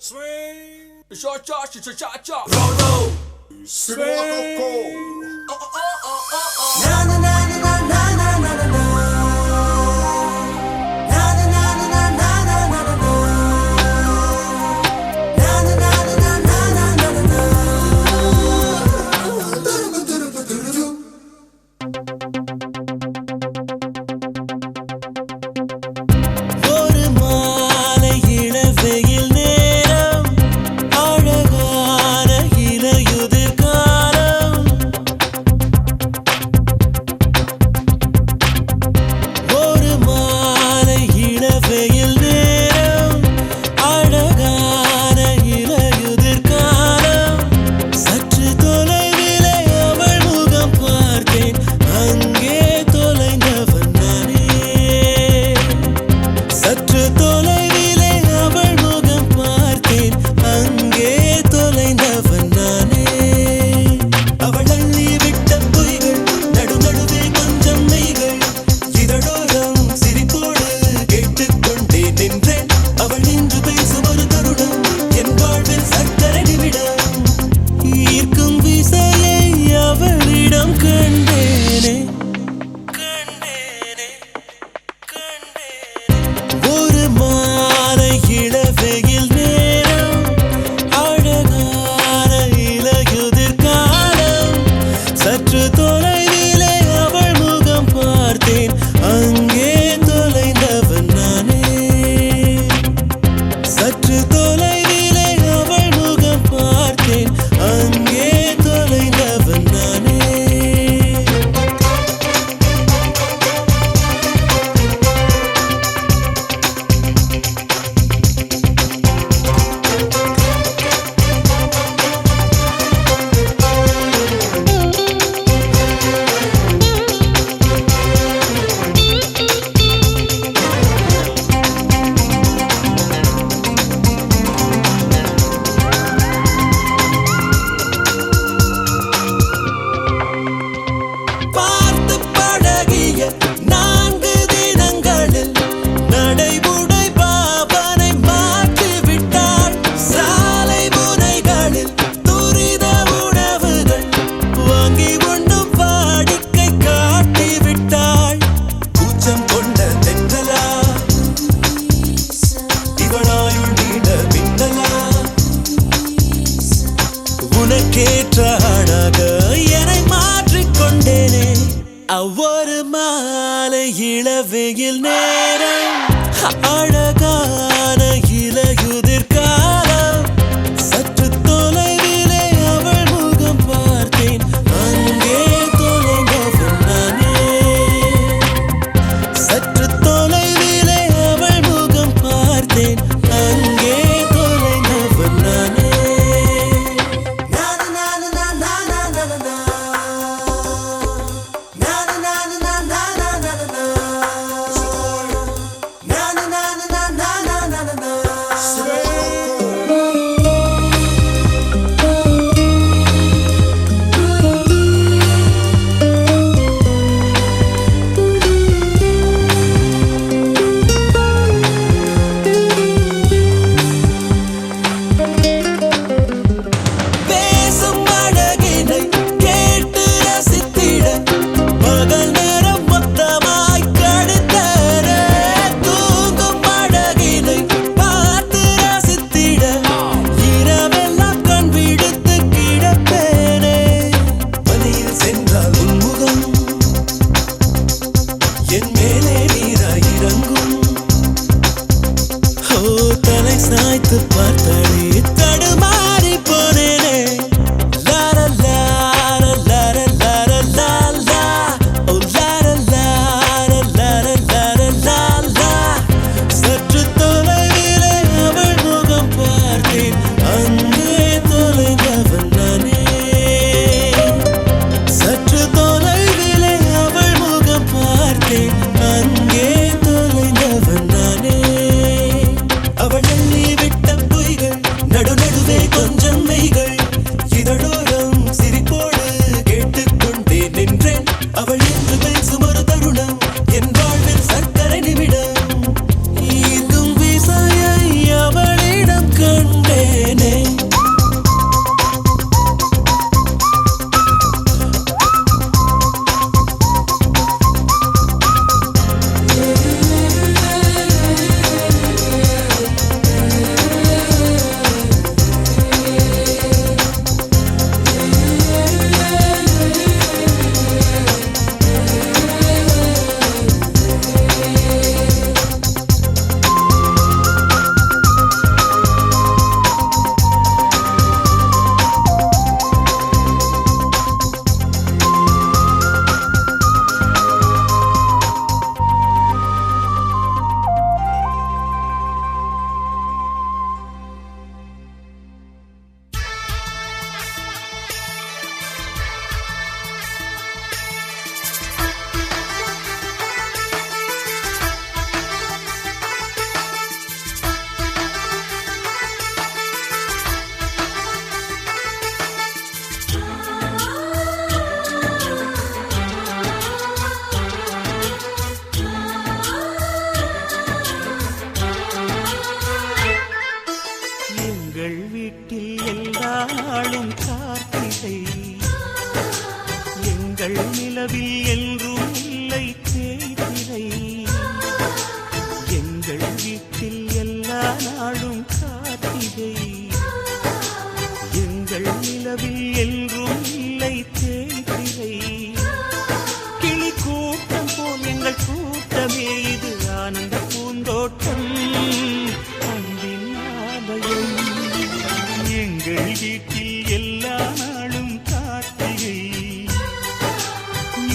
Swing, cha-cha-cha-cha-cha, roll, swing. Oh, oh, oh, oh, oh. Na na na na na na na na na. Na na na na na na na na na. Na na na na na na na na. ஒரு மாலை இளவெயில் நேரம் அழகான இலையுதிர் காலம் ஒரு மாலை இளவெயில் நேரம் அழகான இலையுதிர் காலம் சற்று தொலைவிலே அவள் முகம் பார்த்தேன் அங்கே தொலைந்தவன் நானே சற்று தொலைவிலே அவள் முகம் பார்த்தேன் அங்கே தொலைந்தவன் நானே அவள் அள்ளி விட்ட பொய்கள் நடுநடுவே கொஞ்சம் மெய்கள் இதழோரம் சிரிப்போடு கேட்டுக்கொண்டே நின்றேன் அவள் நின்று பேசும் ஒரு தருணம் என் வாழ்வில் சக்கரை நிமிடம் ஈர்க்கும் விசையை அவளிடம் கண்டேனே கண்டேனே ஒரு மாலை இளவெயில் நேரம் அழகான இலையுதிர் காலம் சற்று தொலைவிலே அவள் முகம் பார்த்தேன் அங்கே தொலைந்தவன் நானே சற்று தொலைவிலே அவள் முகம் பார்த்தேன் அங்கே தொலைந்தவன் நானே பார்த்து பழகிய 4 தினங்களில் நடைமுறை பாவனை மாற்றிவிட்டாள் சாலை முனைகளில் துரித உணவுகள் வாங்கி உண்ணும் வாடிக்கை காட்டிவிட்டாள் கூச்சம் கொண்ட தென்றலா இவனாயுள் நீட மின்னலா உனக்கேற்ற ஆணாக என்னை மாற்றிக்கொண்டேனே ஒவ்வொரு மாலை இளவெயில் நேரம் அழகான இலையுதிர் காலம் சற்று தொலைவிலே அவள் முகம் பார்த்தேன் அங்கே தொலைந்தவன் நானே சற்று தொலைவிலே அவள் முகம் பார்த்தேன் அங்கே மேலே நீராய் இறங்கும். ஓ தலை சாய்த்து பார்த்தாலே தடுமாறி போனேனே. லார லார லார லார லாலா. ஓ லார லார லார லார லாலா. சற்று தொலைவிலே அவள் முகம் பார்த்தேன், அங்கே தொலைந்தவன் நானே. சற்று தொலைவிலே அவள் முகம் பார்த்தேன், அங்கே தொலைந்தவன் நானே. அவள் அள்ளி விட்ட பொய்கள் நடுநடுவே கொஞ்சம் மெய்கள். இதழோரம் சிரிப்போடு கேட்டுக்கொண்டே நின்றேன். அவள் என்று பேசும் ஒரு தருணம் என் வாழ்வில் சர்க்கரை நிமிடம். ஈர்க்கும் விசையை அவளிடம் கண்டேனே. எங்கள் வீட்டில் எல்லா நாளும் கார்த்திகை. எங்கள் நிலவில் என்றும் இல்லை தேய்திரை. எங்கள் வீட்டில் எல்லா நாளும் கார்த்திகை. எங்கள் நிலவில் என்றும் இல்லை தேய்திரை. கிளி கூட்டம் போல் எங்கள் கூட்டமே இது ஆனந்த பூந்தோட்டம், அன்பின் ஆலயம். எங்கள் வீட்டில் எல்லா நாளும் கார்த்திகை.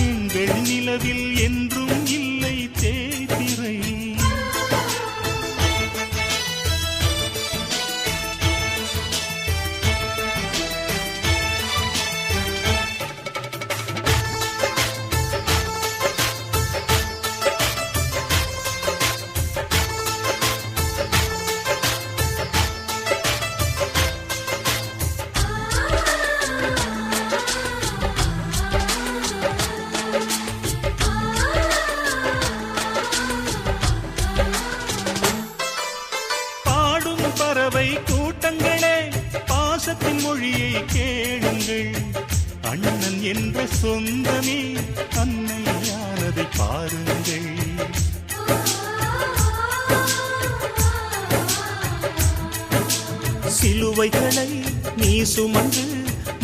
எங்கள் நிலவில் என்றும் இல்லை தேய்திரை. பறவை கூட்டங்களே, பாசத்தின் மொழியை கேளுங்கள். அண்ணன் என்ற சொந்தமே அன்னையானதை பாருங்கள். சிலுவைகளை நீ சுமந்து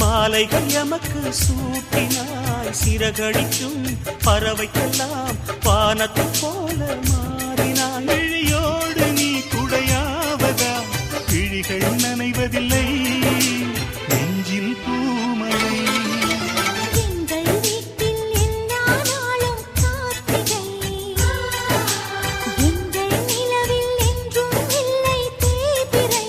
மாலைகள் எமக்கு சூட்டினாய். சிறகடிக்கும் பறவைக்கெல்லாம் வானத்தை போல மாறினாய். விழியோடு நீ குடையாவதா, விழிகள் நனைவதில்லை நெஞ்சில் பூமழை. எங்கள் வீட்டில் எல்லா நாளும் கார்த்திகை. எங்கள் நிலவில் என்றும் இல்லை தேய்பிறை.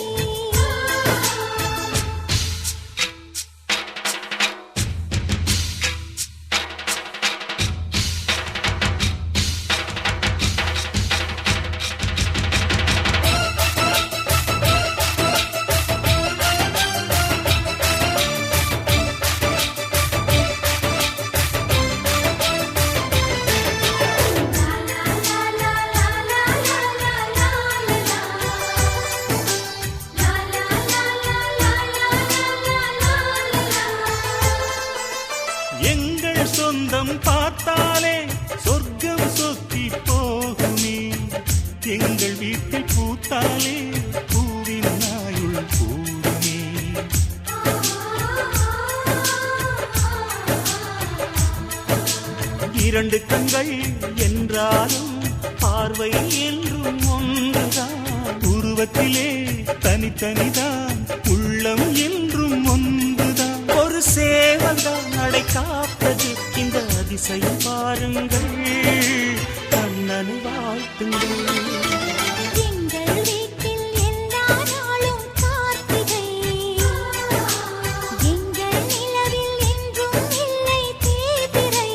எங்கள் சொந்தம் பார்த்தாலே சொர்க்கம் சொத்தி போகுமே. எங்கள் வீட்டில் பூத்தாலே பூவின் நாயுள் கூடுமே. இரண்டு கண்கள் என்றாலும் பார்வை என்றும் ஒன்றுதான், உருவத்திலே தனித்தனிதான், உள்ளம் என்றும் ஒன்றுதான். ஒரு சேவல்தான் நடை காப்பது, இந்த அதிசயம் பாருங்கள், கண்ணனை வாழ்த்துங்கள். எங்கள் வீட்டில் எல்லா நாளும் காத்திரை, எங்கள் நிலவில் என்றும் இல்லை தேய்பிறை.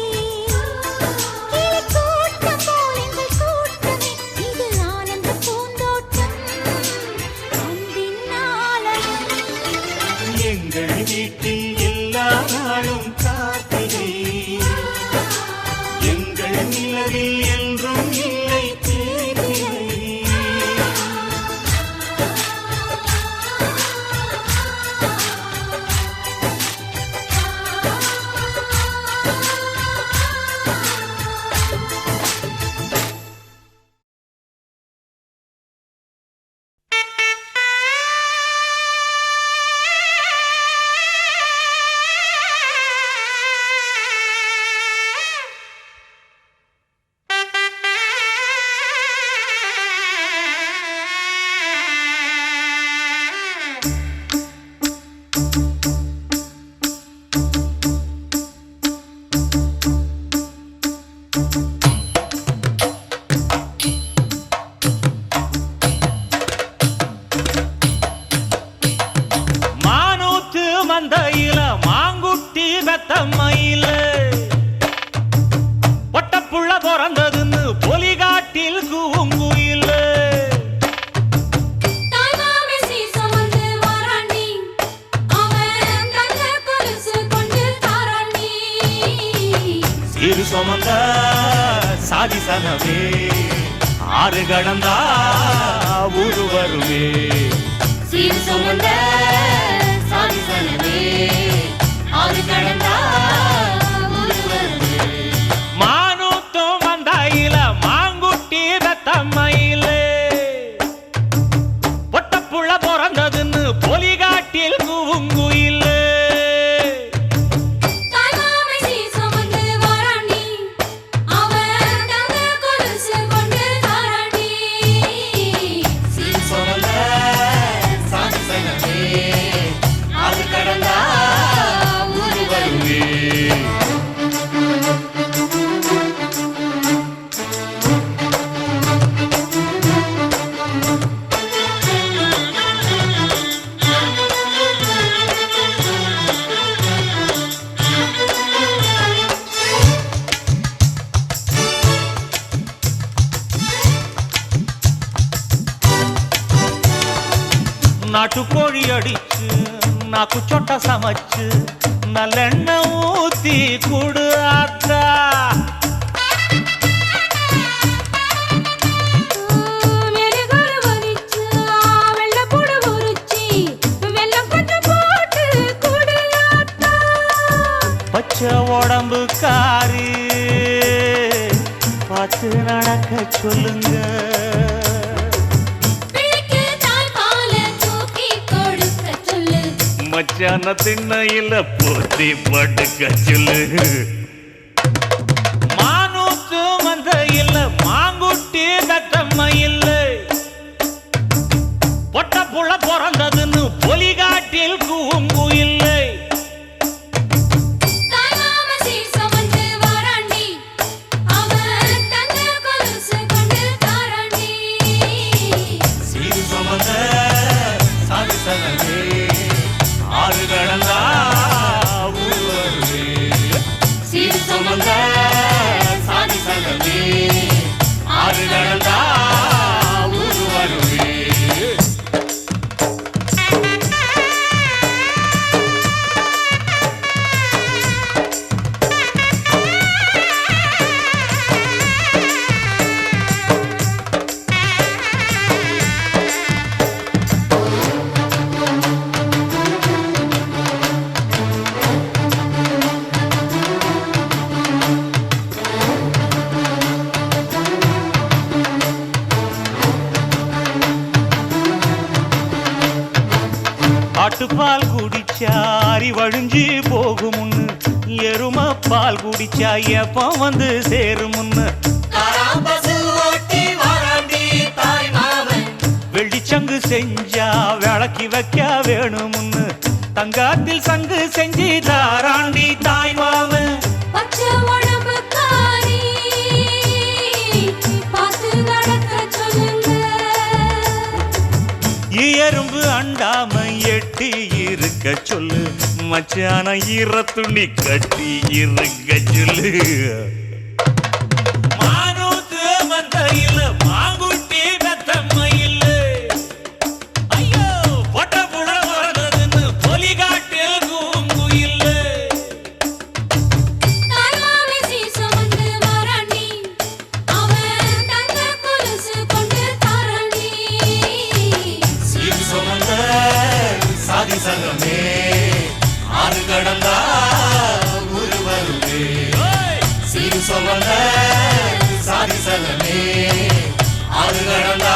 மந்தையில மாங்குட்டி பெத்தம்மையில பொட்டப்புள்ள பிறந்ததுன்னு பொலிகாட்டில் கூங்குயில. சீரு சுமந்த சாதி சனவே ஆறு கடந்தா ஊரு வருவே. சீரு சுமந்த சாதி சனவே ஆறு கடந்தா ஊரு வருவே. மானூத்தும் மந்தாயில மாங்குட்டி பெத்தம்மையில பொட்டப்புள்ள பிறந்ததுன்னு பொலிகாட்டில் கூங்குயில. நாட்டுக்கோழி அடிச்சு நாக்கு சொட்ட சமைச்சு நல்லெண்ணெய் ஊத்தி குடு ஆத்தா. பச்சை உடம்பு காரி பார்த்து நடக்க சொல்லுங்க. மச்சான திண்ணையில போத்தி படுக்க சொல்லு. மானூத்து மந்தையில மாங்குட்டி பெத்தம்மையில பொட்டப்புள்ள பிறந்ததுன்னு பொலிகாட்டில் கூங்குயில்லை. ஆட்டுப்பால் குடிச்சா அறிவழிஞ்சு போகுமுன்னு, எரும பால் குடிச்சா எப்ப வந்து சேருமுன்னு. செஞ்சா விளக்கி வைக்க வேணும்னு தங்காத்தில் சங்கு செஞ்சு தாராண்டி தாய் மாமன் பச்சை உடம்புக்காரி பார்த்து நடக்க சொல்லுங்க எறும்பு அண்டாம எட்டி இருக்க சொல்லு மச்சான ஈர துணி கட்டி இருக்க சொல்லு மானூத்து மந்தையில் மாங்குட்டி பெத்தம்மையில் ஐயோ பொட்ட புட வரதுன்னு பொலிகாட்டில் கூங்குயில் தாய்மாமே சீசமந்து வராண்டி அவன் தங்க கொலுசு கொண்டு தாராண்டி சீர் சுமந்த சாதி சங்கமே ஆறு கடந்தா ஊரு வருவே சீர் சுமந்த சாதி சங்கமே ஆறு கடந்தா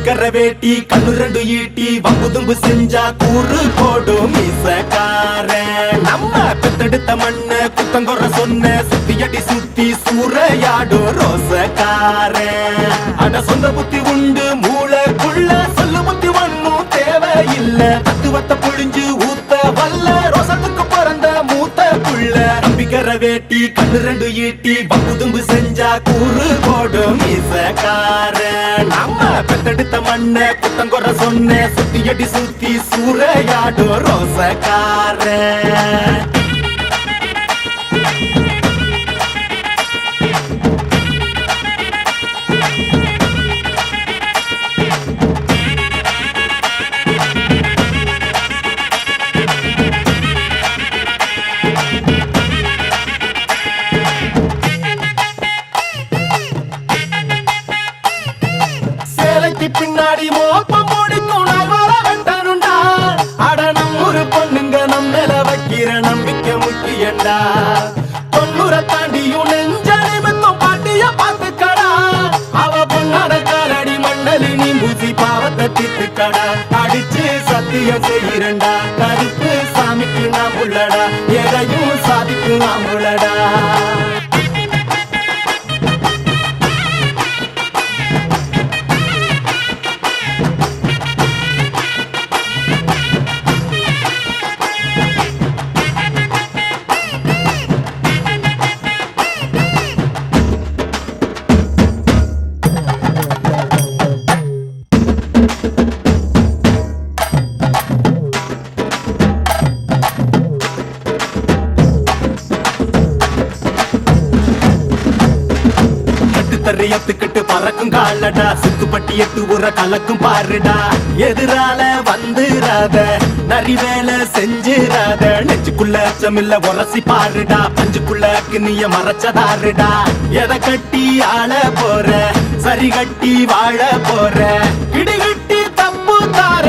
கம்பிக்கர வேட்டி கண்ணு ரெண்டு ஈட்டி வம்புதும்பு செஞ்சா கூறு போடும் மீசக்காரன் நம்ம பெத்தெடுத்த மண்ண குத்தங்கொற சொன்ன சுத்தியடி சுத்தி சூறையாடும் ரோசக்காரன் அட சொந்த புத்தி உண்டு மூளைக்குள்ள சொல்லு புத்தி ஒண்ணும் தேவையில்ல தத்துவத்தை புழிஞ்சு ஊத்த வல்ல ரோசத்துக்கு பிறந்த மூத்த புள்ள கம்பிக்கர வேட்டி கண்ணு ரெண்டு ஈட்டி வம்புதும்பு செஞ்சா கூறு போடும் மீசக்காரன் நம்ம பெத்தெடுத்த மண்ண குத்தங்கொற சொன்ன சுத்தியடி சுத்தி சூறையாடும் ரோசக்காரன் பின்னாடி மோப்பம் முடிக்கும் வெட்டனுண்டா அட நம்மூரு பொண்ணுங்க நம்மள வைக்கிற நம்பிக்கை முக்கியண்டா 90 தாண்டியும் நெஞ்ச நிமித்தம் பாட்டிய பாத்துக்கடா அவ பொண்ணாட காலடி மண்ணலி நீ பூசி பாவத்தை திட்டுக்கடா அடிச்சு சத்தியம் செய்யறண்டா கருப்பு சாமிக்கு நாம் உள்ளடா எதையும் சாதிக்கு நாம் உள்ளடா எத்துக்கிட்டு பறக்கும் காலடா சுத்துப்பட்டி எட்டு ஊற கலக்கும் பாருடா எதிரால வந்துராத நரி வேலை செஞ்சிராத நெஞ்சுக்குள்ள அச்சமில்ல உரசி பாருடா பஞ்சுக்குள்ள கிண்ணிய மறைச்சதாருடா எதை கட்டி ஆள போற சரி கட்டி வாழ போற கிடிகிட்டி தப்பு தார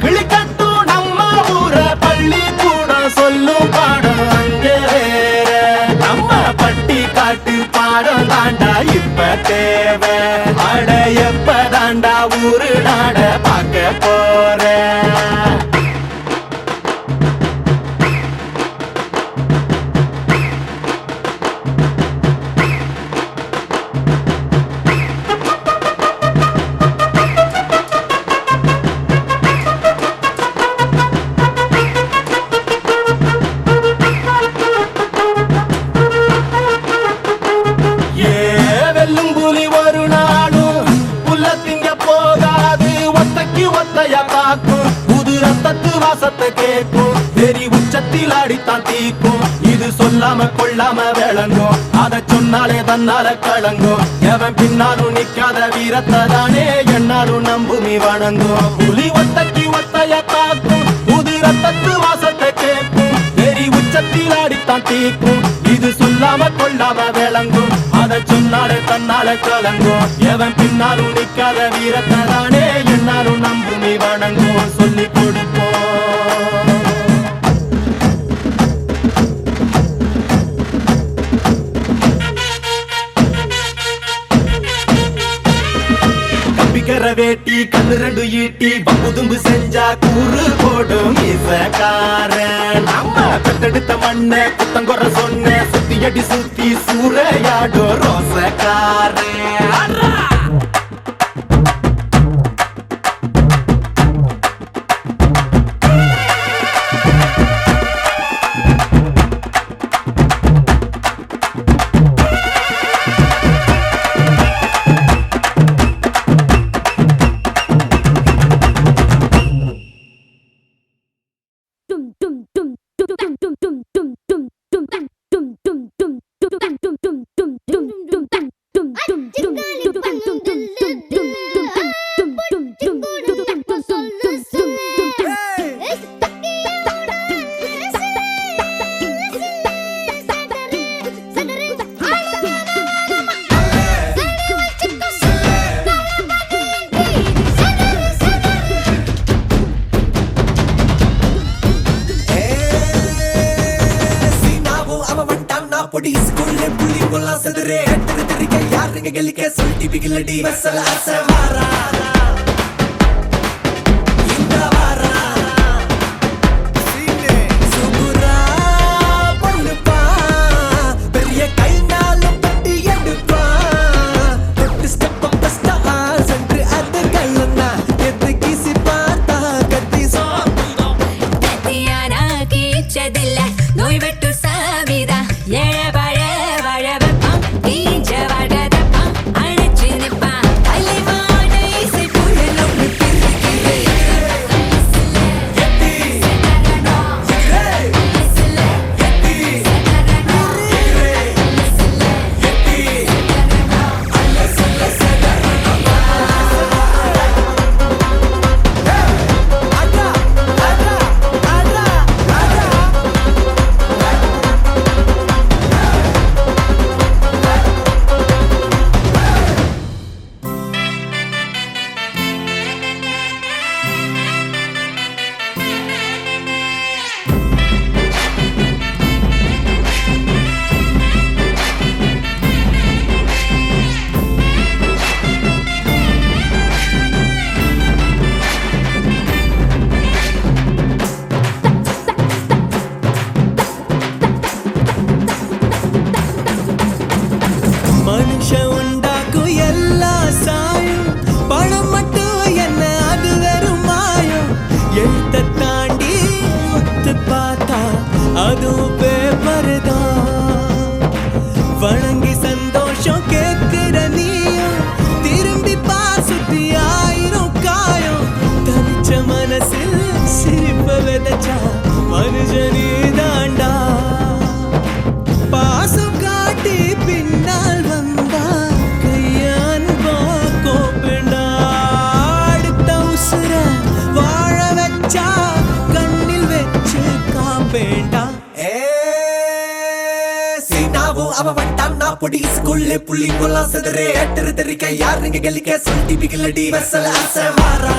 கிளி கட்டும் நம்ம ஊர பள்ளி கூட சொல்லும் பாடம் அங்கே வேற நம்ம பட்டி காட்டு பாடம் தாண்டா இப்ப தேவை அட எப்ப தாண்டா ஊரு நாட பார்க்க போற வாசத்தை கேட்கும் வெறி உச்சத்தில் அடித்தான் தீக்கும் இது சொல்லாம கொள்ளாம விளங்கும் அதை சொன்னாலே தன்னால கலங்கும் எவன் பின்னாலும் நிக்காத வீரத்தை தானே என்னாலும் நம்புமி வணங்கும் புலி ஒத்தைக்கு ஒத்தைய தாக்கும் புது ரத்தத்து வாசத்தை கேட்கும் வெறி உச்சத்தில் அடித்தான் தீக்கும் இது சொல்லாம கொள்ளாம விளங்கும் அதை சொன்னாலே தன்னால கலங்கும் எவன் பின்னாலும் நிக்காத வீரத்தை தானே என்னாலும் நம்புமி வணங்கும் சொல்லி கொடுப்போம் கம்பிக்கர வேட்டி கண்ணு ரெண்டு ஈட்டி வம்புதும்பு செஞ்சா கூறு போடும் மீசக்காரன் நம்ம பெத்தெடுத்த மண்ண குத்தங்கொற சொன்ன சுத்தியடி சுத்தி சூறையாடும் ரோசக்காரன் Geli ke sulti bigiladi masala asara வணங்கி சந்தோஷம் கேட்கிற நீயும் திரும்பி பாசுத்தி ஆயிரம் காயம் தவிச்ச மனசில் சிரிப்ப விதைச்சா மனுஷனே தாண்டா பாசம் காட்டி பின்னால் வந்தா கையான்பா கோப்பேண்டா அடுத்த உசுர வாழ வச்சா கண்ணில் வச்சு காப்பேண்டா அவ வட்டான்னா பொடி ஸ்கூல்ல புள்ளிங்கெல்லாம் செதறே எட்டரு தெரிக்க யாருங்க கெலிக்க சொல்லிட்டு பிகலடி வெசல ஆசை வாரா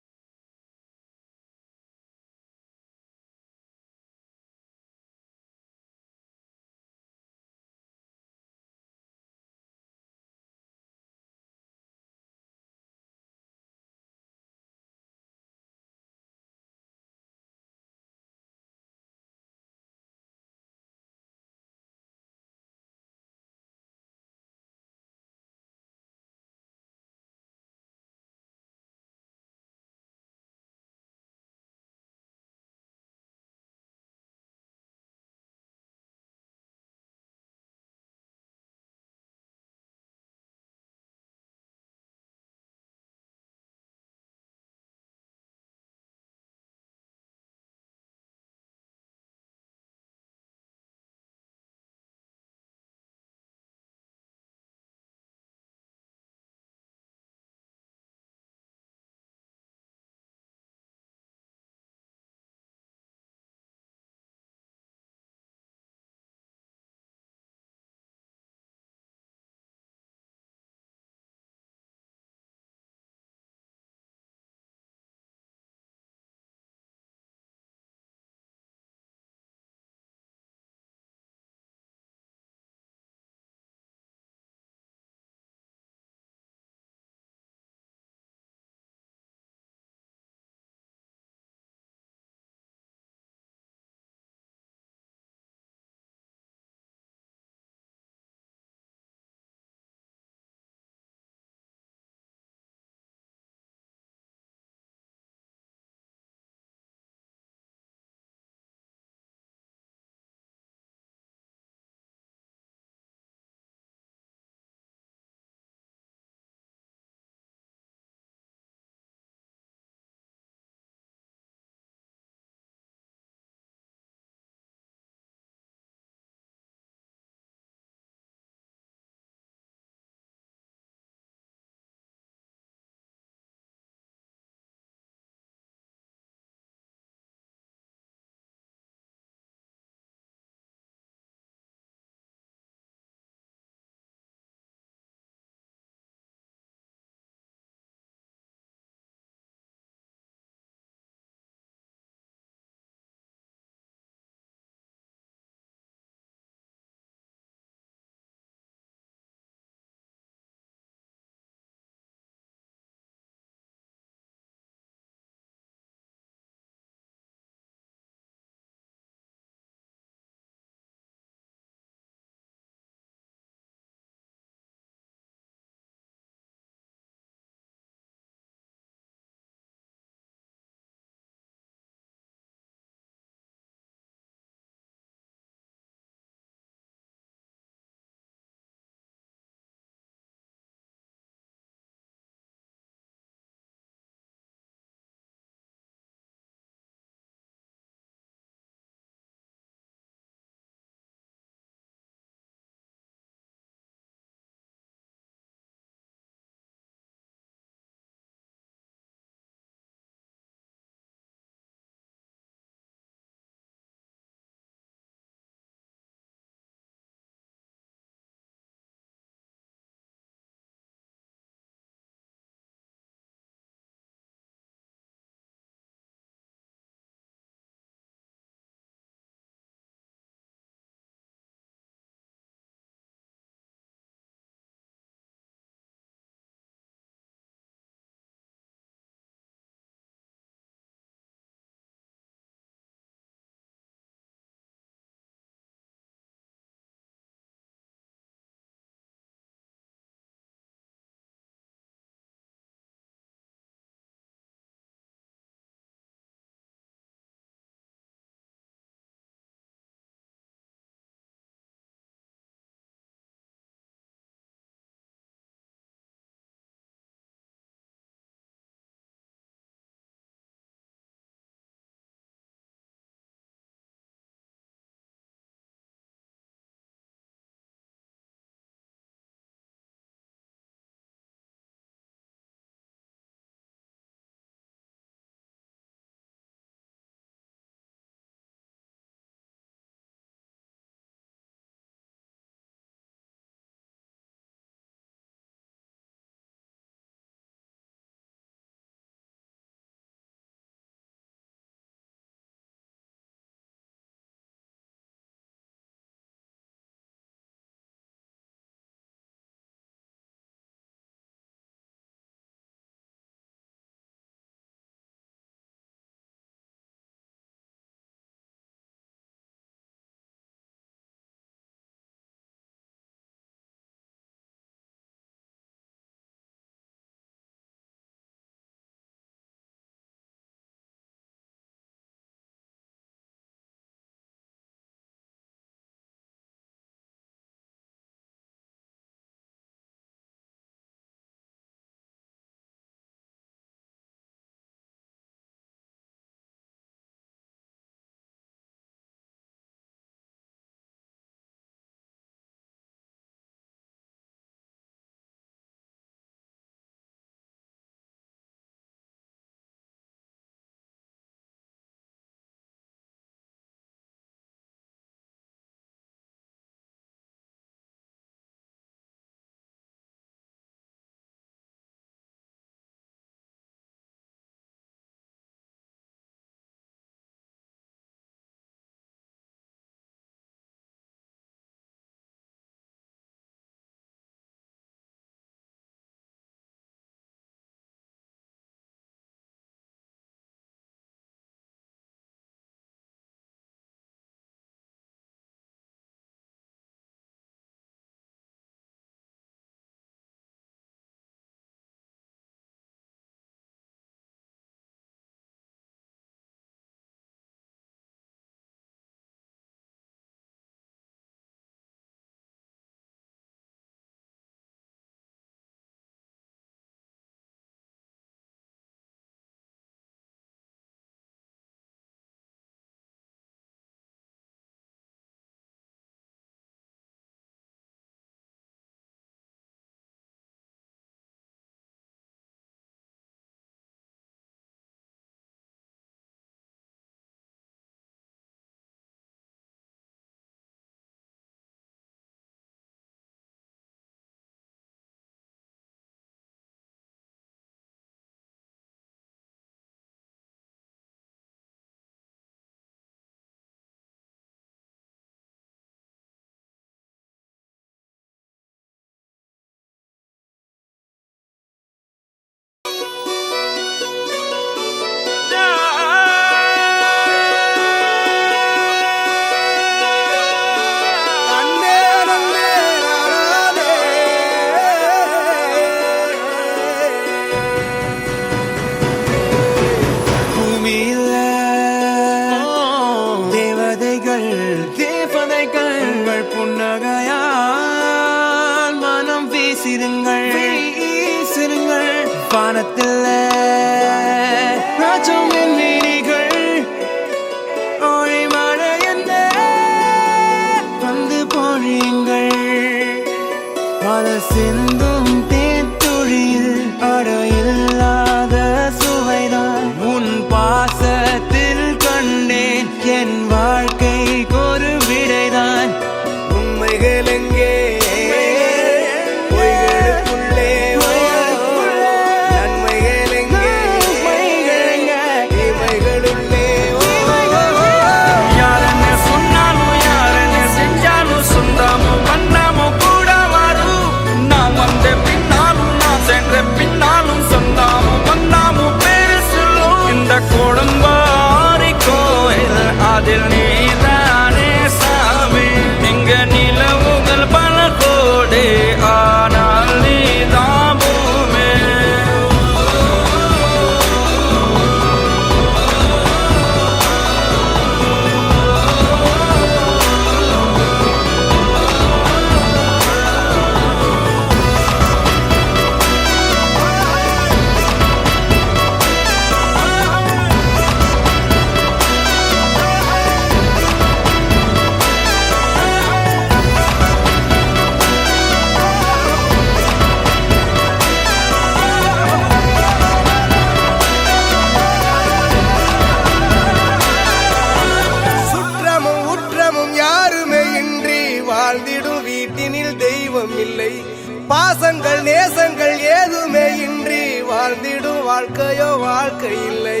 பாசங்கள் நேசங்கள் ஏதுமே இன்றி வாழ்ந்திடும் வாழ்க்கையோ வாழ்க்கை இல்லை.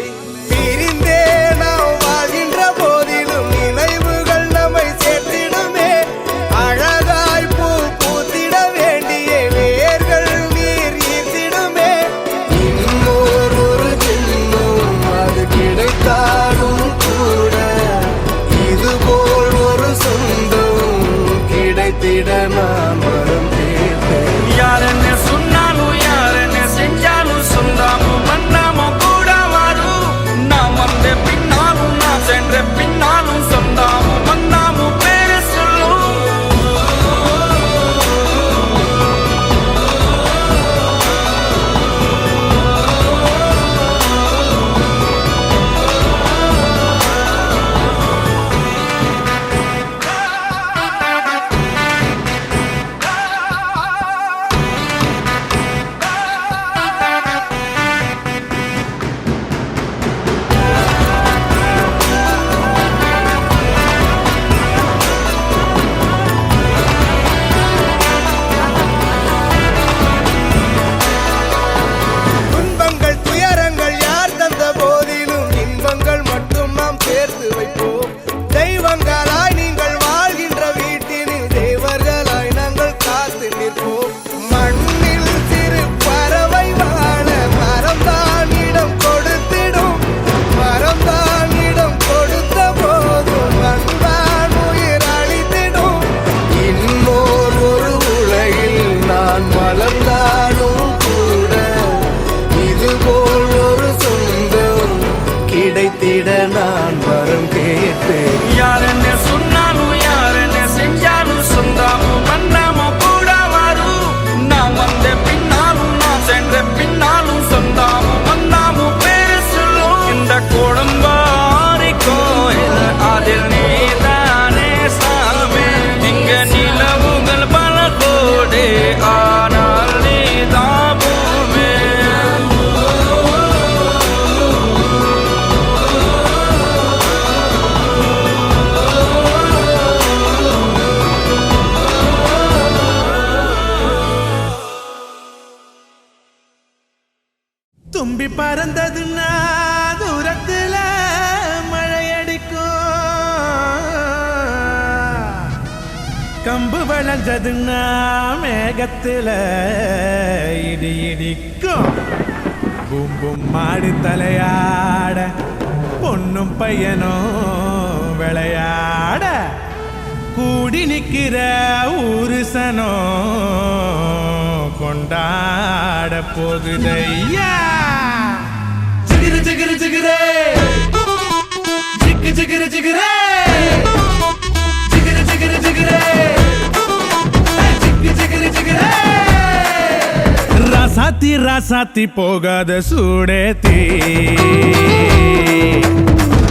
பிரிந்தே நாம் வாழ்கின்ற போதிலும் நினைவுகள் நம்மை சேர்த்திடுமே. அழகாய் பூ பூத்திட வேண்டிய வேர்கள் நீர் ஈர்த்திடுமே. இன்னொரு ஜென்மம் அது கிடைத்தாலும் கூட இதுபோல் ஒரு சொந்தம் கிடைத்திட நான் வரம் கேட்டேன். யாரென்ன சொன்னாலும் யாரென்ன செஞ்சாலும் சொந்தாமும் மன்னாமும் கூட வரும். நாம் வந்த பின்னாலும் நாம் சென்ற பின்னாலும் சொந்தாமும் மன்னாமும் பேரு சொல்லும். துன்பங்கள் துயரங்கள் யார் தந்த போதிலும் இன்பங்கள் மட்டும் நாம் சேர்த்து வைப்போம். தெய்வங்களாய் நீங்கள் வாழ்கின்ற வீட்டினில் தேவர்களாய் நாங்கள் காத்து நிற்போம். மண்ணில் சிறு பறவை வாழ மரம்தான் இடம் கொடுத்திடும். மரம்தான் இடம் கொடுத்த போதும் மண்தான் உயிர் அளித்திடும். இன்னொரு உலகில் நான் வளர்ந்தாலும் கூட இதுபோல் ஒரு சொந்தம் கிடைத்திட நான் வரம் கேட்டேன். யாரென்ன சொன்னாலும் யாரென்ன செஞ்சாலும் சொந்தாமும் மன்னாமும் கூட வரும். நாம் வந்த பின்னாலும் நாம் சென்ற பின்னாலும் சொந்தாமும் மன்னாமும் பேரு சொல்லும். இந்த குடும்பாரி கோயில் அதில் நீதானே சாமி. இங்க நிலவுகள் பல கோடி ஆனால் நீதான் பூமி. தும்பி பறந்ததுன்னா தூரத்துல மழையடிக்கும். கம்பு வளைஞ்சதுன்னா மேகத்துல இடி இடிக்கும். பூம் பூம் மாடி தலையாட பொண்ணும் பையனும் விளையாட கூடி நிக்கிற ஊருசனோ கொண்டாட போகுதையா. ஜிகிரு ஜிகிரு ஜிகிரே ஜிக்கு ஜிகிரு ஜிகிரே ஜிகிரு ஜிகிரு ஜிகிரே ஜிக்கு ஜிகிரு ஜிகிரே. ராசாத்தி ராசாத்தி போகாத சூடேத்தி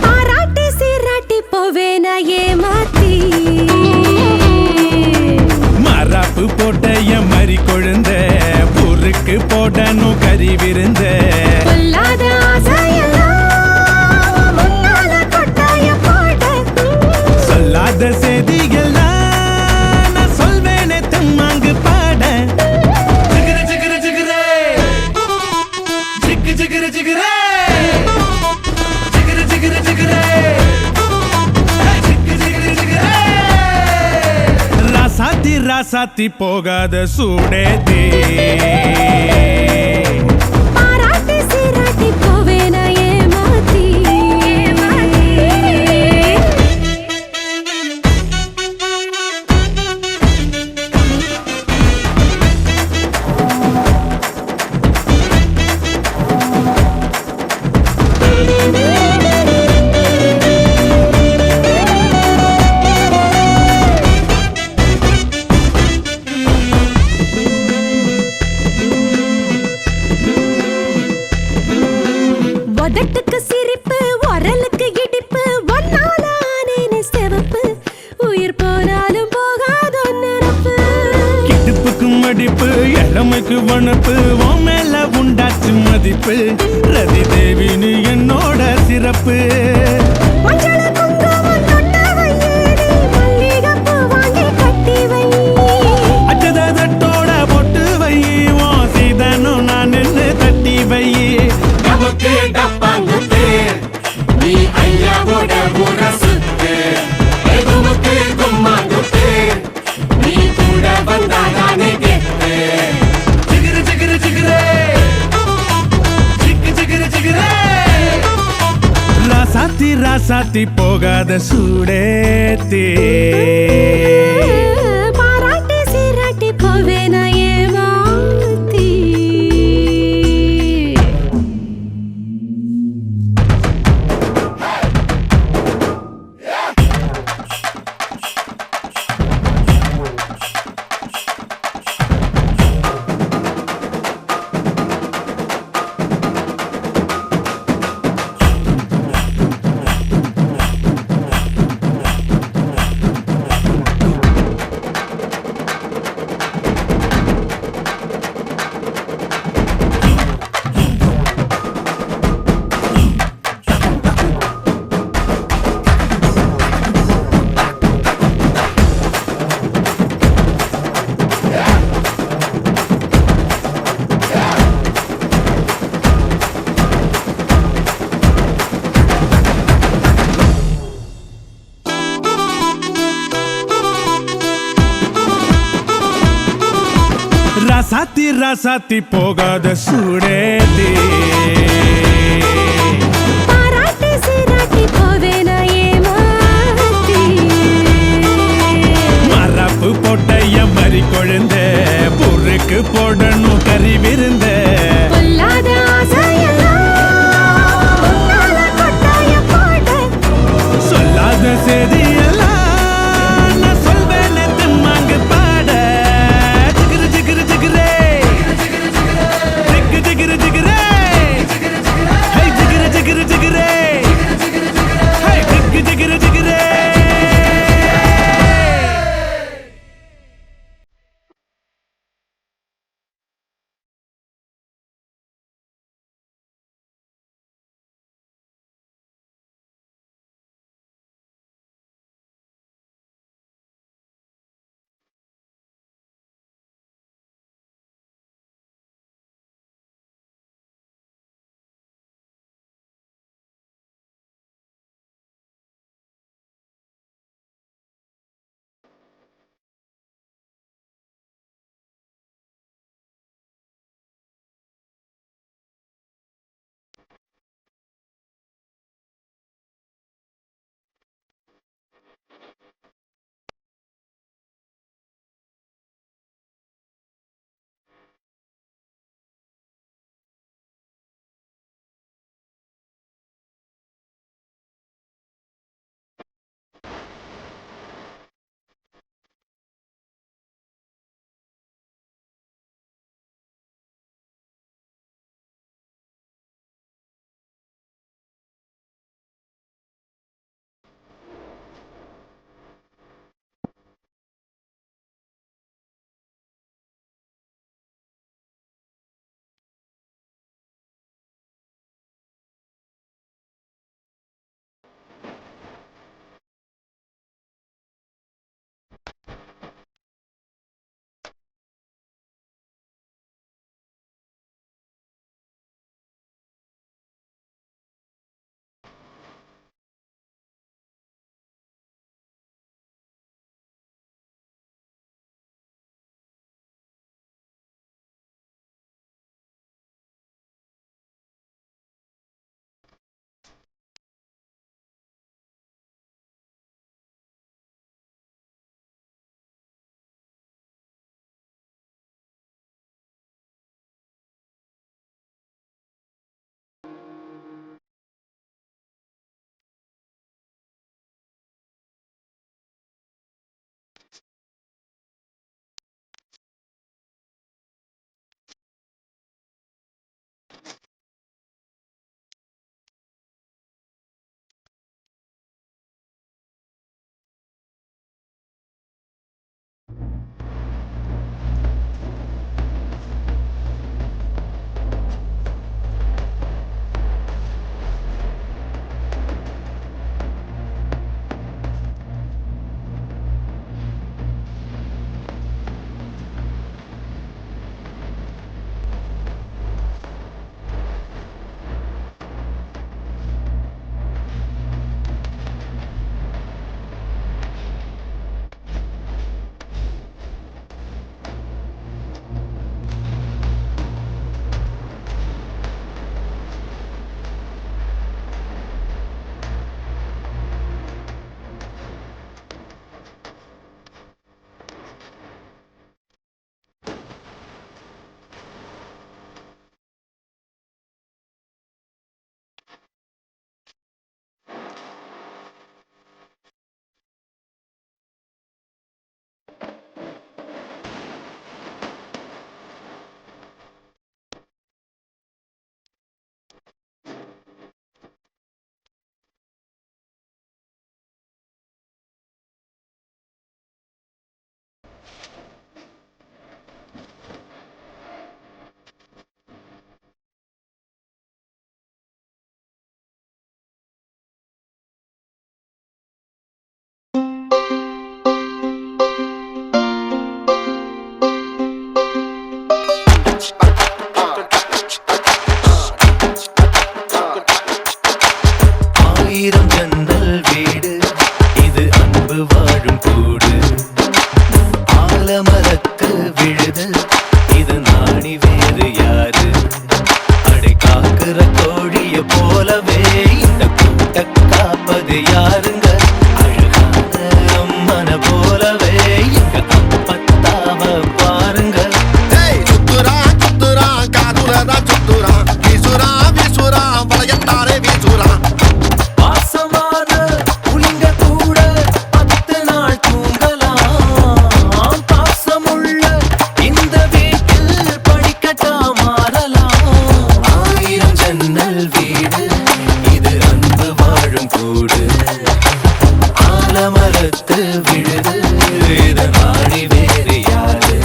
பாராட்டி சீராட்டி போவேன ஏமாத்தி. மராப்பு போட்ட என் மறி கொழுந்த ஊருக்கு போடணும் கறி விருந்த. பொல்லாத ஆசையெல்லாம் முன்னால கொட்டாய போட. சொல்லாத செய்திகள்லாம் நான் சொல்வேனே தம்மாங்கு பாட. ஜிகிரு ஜிகிரு ஜிகிரே ஜிக்கு ஜிகிரு ஜிகிரே ஜிகிரு ஜிகிரு ஜிகிரே ஜிக்கு ஜிகிரு ஜிகிரே. ராசாத்தி ராசாத்தி போகாத சூடேத்தி பாராட்டி சீராட்டி போவேன ஏமாத்தி. உதட்டுக்கு சிரிப்பு உரலுக்கு இடிப்பு ஒன்னால ஆனேனே சிவப்பு. உயிர் போனாலும் போகாத நிரப்பு. கிடுப்புக்கு மடிப்பு இளமைக்கு வனப்பு உன் மேல உண்டாச்சு மதிப்பு. ரதி தேவினு என்னோட சிறப்பு. மஞ்சள குங்குமம் தொட்ட வையேடி மல்லிகைப்பூ வாங்கி கட்டி வை. அச்சத தட்டோட பொட்டு ராசாவோட ஊர சுத்து குமுக்கு கும்மா குத்து நீ கூட வந்தா நானே கெத்து ஜிகிரு ஜிகிரு ஜிகிரே ஜிகு ஜிகிரு ஜிகிரே ராசாத்தி ராசாத்தி போகாத சூடேத்தி பாராட்டி சீராட்டி போவேனா ஏமாத்தி ராசாத்தி ராசாத்தி போகாத சூடேத்தி பாராட்டி சீராட்டி போவேனா ஏமாத்தி மரப்பு போட்ட எம்மறி கொழுந்த பொருக்கு போடணும் கறி விருந்த பொல்லாத ஆசையெல்லாம் உன்னால கொட்டாய போட சொல்லாத செய்தியெல்லாம் நான் சொல்வேன் திம்மாங்கு பாட ஜிகிரு ஜிகிரு ஜிகிரே ஜிகு ஜிகிரு ஜிகிரே ஹை ஜிகிரு ஜிகிரு ஜிகிரே ஹை ஜிகு ஜிகிரு ஜிகிரே ஜன்னல் வீடு இது அன்பு வாழும் கூடு ஆலமரத்து விழுது இது நாணி வேறு யாரு அடை காக்குற கோழிய போலவே இந்த கூட்ட காப்பது யாருங்க அழகான அம்மன போலவே எங்க அப்பத்தாவ பாருங்க சுத்துறான் சுத்துறான் காதுலதான் சுத்துறான் வீசுறான் வீசுறான் வளையத்தாரே வீசுறான் பாசமான புலிங்க கூட 10 நாள் தூங்கலாம் பாசமுள்ள இந்த வீட்டில் படிக்கட்டா மாறலாம் 1000 ஜன்னல் வீடு இது அன்பு வாழும் கூடு ஆலமரத்து விழுது இது நாடி வேறு யாரு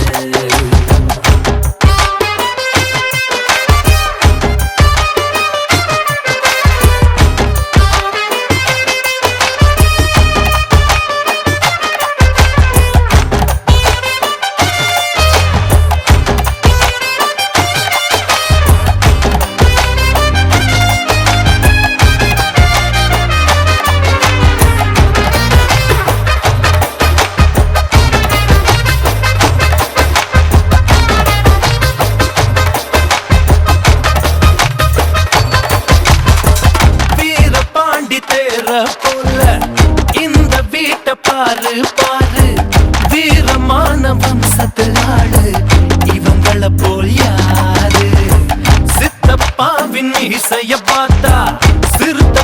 வீரபாண்டி தேர போல இந்த வீட்டை பாரு பாரு வீரமான வம்சத்து ஆளு இவங்கள போல் யாரு சித்தப்பாவின் இசைய பார்த்தா சிறுத்த